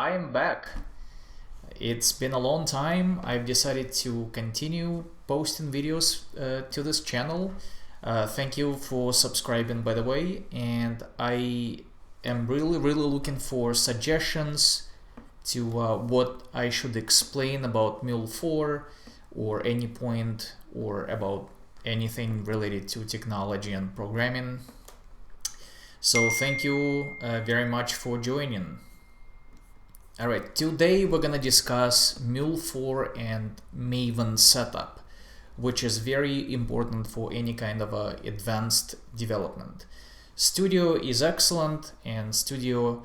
I'm back. It's been a long time. I've decided to continue posting videos to this channel. Thank you for subscribing, by the way, and I am really looking for suggestions to what I should explain about Mule 4 or Anypoint or about anything related to technology and programming. So thank you very much for joining. Alright, today we're gonna discuss Mule 4 and Maven setup, which is very important for any kind of advanced development. Studio is excellent, and Studio,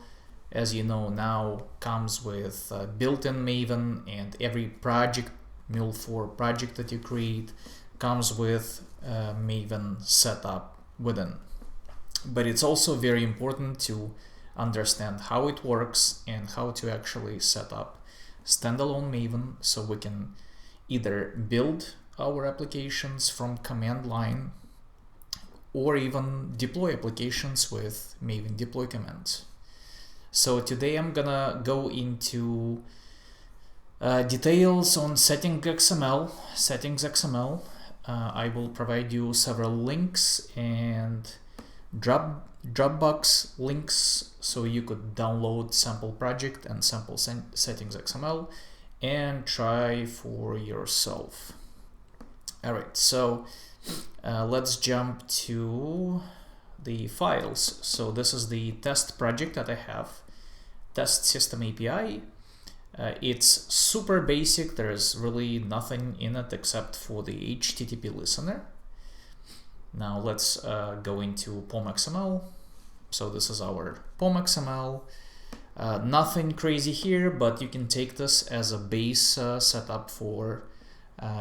as you know now, comes with built-in Maven, and every project, Mule 4 project that you create, comes with Maven setup within. But it's also very important to understand how it works and how to actually set up standalone Maven so we can either build our applications from command line or even deploy applications with Maven deploy commands. So today I'm gonna go into details on settings XML. I will provide you several links and Dropbox links so you could download sample project and sample settings XML and try for yourself. Alright, so let's jump to the files. So this is the test project that I have, test system API. It's super basic. There's really nothing in it except for the HTTP listener. Now let's go into POM XML. So this is our POM XML. Nothing crazy here, but you can take this as a base setup for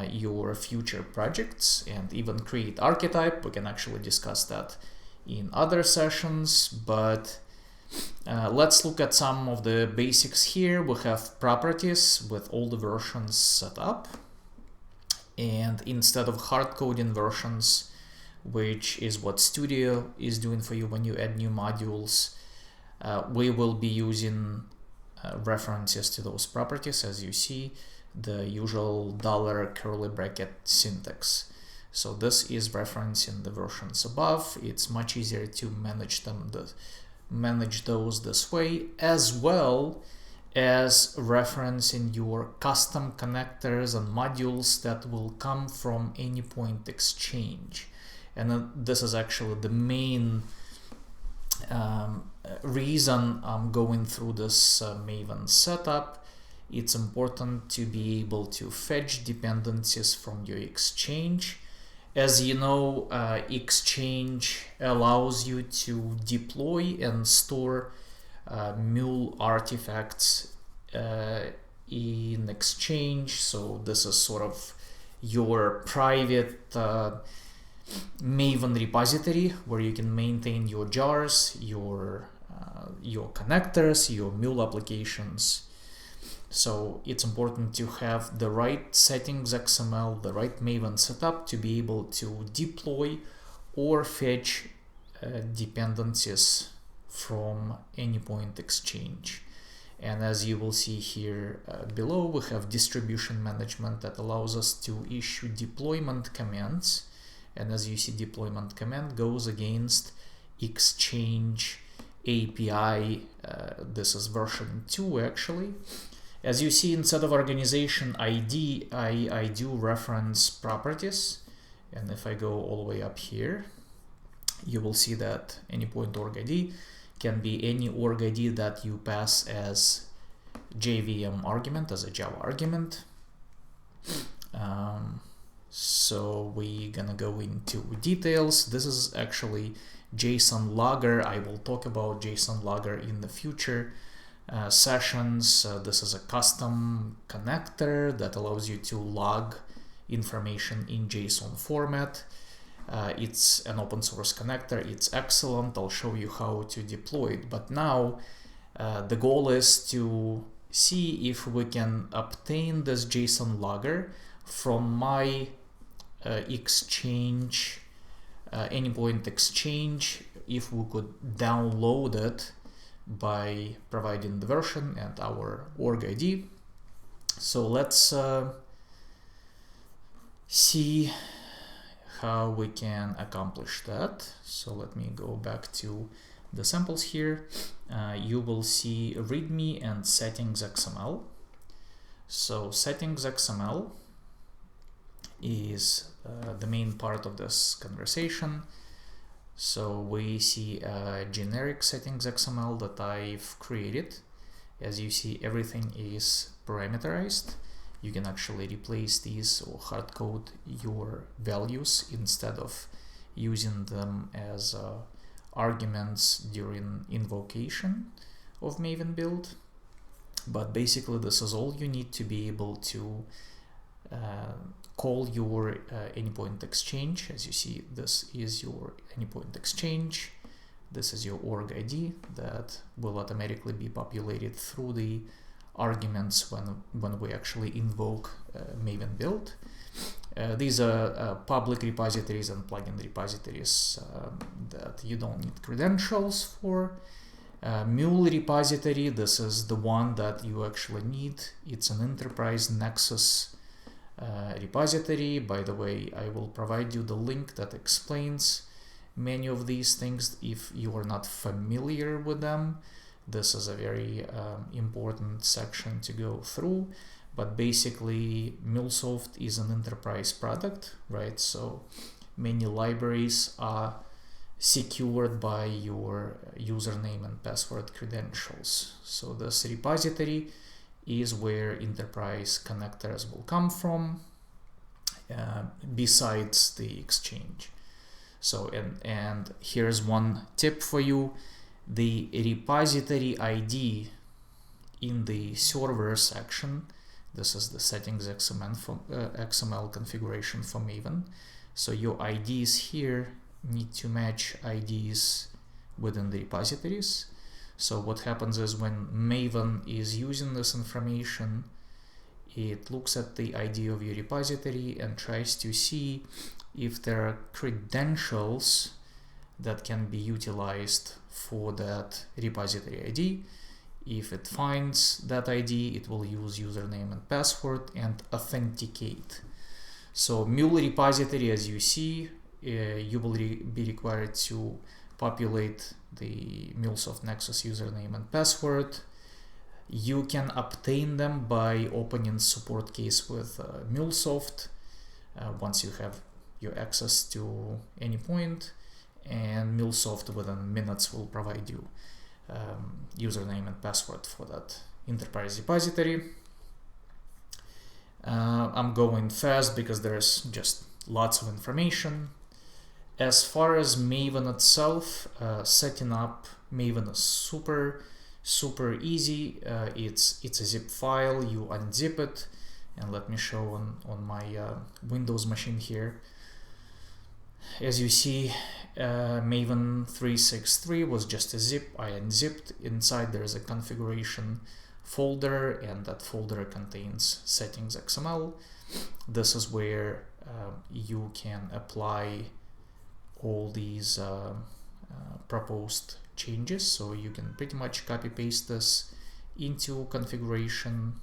your future projects and even create archetype. We can actually discuss that in other sessions, but let's look at some of the basics here. We have properties with all the versions set up, and instead of hard coding versions, which is what Studio is doing for you when you add new modules, we will be using references to those properties, as you see, the usual $curly bracket syntax. So this is referencing the versions above. It's much easier to manage those this way, as well as referencing your custom connectors and modules that will come from Anypoint Exchange. And this is actually the main reason I'm going through this Maven setup. It's important to be able to fetch dependencies from your Exchange. As you know, Exchange allows you to deploy and store Mule artifacts in Exchange. So this is sort of your private Maven repository where you can maintain your jars, your connectors, your Mule applications. So it's important to have the right settings XML, the right Maven setup to be able to deploy or fetch dependencies from Anypoint Exchange. And as you will see here below, we have distribution management that allows us to issue deployment commands. And as you see, deployment command goes against Exchange API. This is version 2 actually. As you see, instead of organization ID, I do reference properties. And if I go all the way up here, you will see that Anypoint org ID can be any org ID that you pass as JVM argument, as a Java argument. So we're gonna go into details. This is actually JSON logger. I will talk about JSON logger in the future sessions. This is a custom connector that allows you to log information in JSON format. It's an open source connector. It's excellent. I'll show you how to deploy it. But now the goal is to see if we can obtain this JSON logger from my Anypoint Exchange, if we could download it by providing the version and our org ID. So let's see how we can accomplish that. So let me go back to the samples here. You will see README and settings XML. So settings XML is the main part of this conversation. So we see a generic settings XML that I've created. As you see, everything is parameterized. You can actually replace these or hard code your values instead of using them as arguments during invocation of Maven build. But basically this is all you need to be able to call your Anypoint Exchange. As you see, this is your Anypoint Exchange. This is your org ID that will automatically be populated through the arguments when we actually invoke Maven build. These are public repositories and plugin repositories that you don't need credentials for. Mule repository, this is the one that you actually need. It's an enterprise Nexus repository. By the way, I will provide you the link that explains many of these things if you are not familiar with them. This is a very important section to go through, but basically Mulesoft is an enterprise product, right? So many libraries are secured by your username and password credentials. So this repository is where enterprise connectors will come from, besides the exchange. So and here's one tip for you. The repository ID in the server section, this is the settings XML configuration for Maven. So your IDs here need to match IDs within the repositories. So what happens is when Maven is using this information, it looks at the ID of your repository and tries to see if there are credentials that can be utilized for that repository ID. If it finds that ID, it will use username and password and authenticate. So Mule repository, as you see, you will be required to populate the Mulesoft Nexus username and password. You can obtain them by opening support case with Mulesoft once you have your access to Anypoint, and Mulesoft within minutes will provide you username and password for that enterprise repository. I'm going fast because there's just lots of information. As far as Maven itself, setting up Maven is super easy. It's a zip file. You unzip it, and let me show on my Windows machine here. As you see, Maven 363 was just a zip. I unzipped. Inside there is a configuration folder, and that folder contains settings XML. This is where you can apply all these proposed changes. So you can pretty much copy paste this into configuration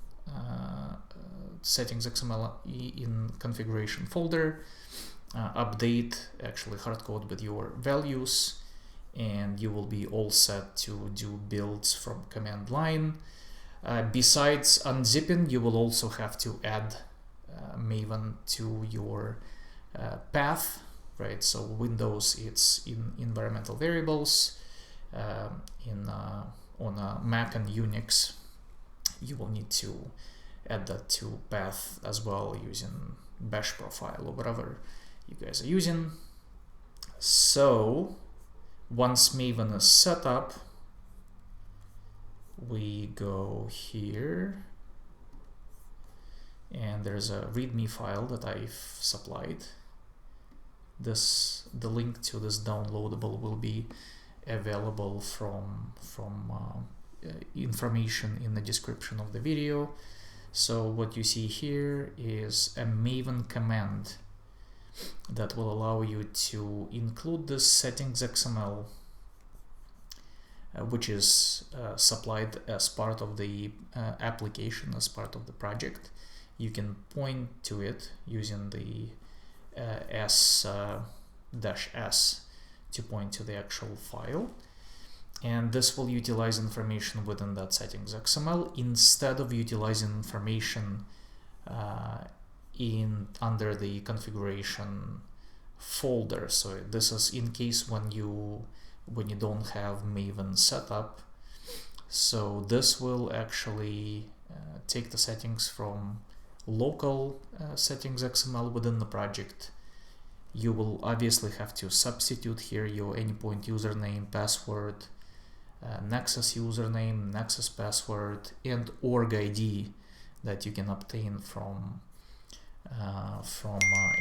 settings XML in configuration folder, update actually hardcode with your values, and you will be all set to do builds from command line. Besides unzipping, you will also have to add Maven to your path, right? So Windows, it's in environmental variables. On a Mac and Unix, you will need to add that to path as well using bash profile or whatever you guys are using. So once Maven is set up, we go here, and there's a README file that I've supplied. The link to this downloadable will be available from information in the description of the video. So what you see here is a Maven command that will allow you to include this settings XML which is supplied as part of the application, as part of the project. You can point to it using the S-S to point to the actual file. And this will utilize information within that settings XML instead of utilizing information under the configuration folder. So this is in case when you don't have Maven set up. So this will actually take the settings from local settings XML within the project. You will obviously have to substitute here your Anypoint username, password, Nexus username, Nexus password, and org ID that you can obtain from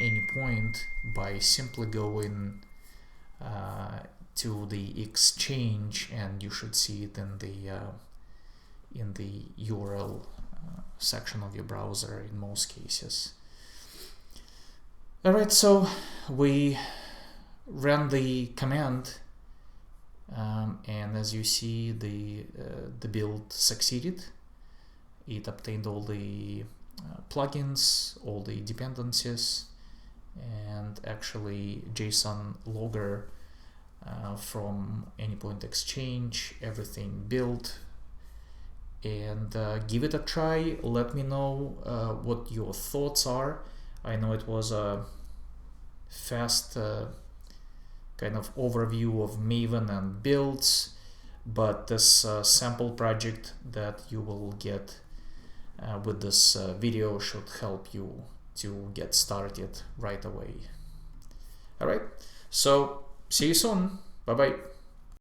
Anypoint by simply going to the Exchange, and you should see it in the URL section of your browser in most cases. Alright, so we ran the command, and as you see, the build succeeded. It obtained all the plugins, all the dependencies, and actually JSON logger from Anypoint Exchange, everything built. And give it a try. Let me know what your thoughts are. I know it was a fast kind of overview of Maven and builds, but this sample project that you will get with this video should help you to get started right away. Alright, so see you soon. Bye bye.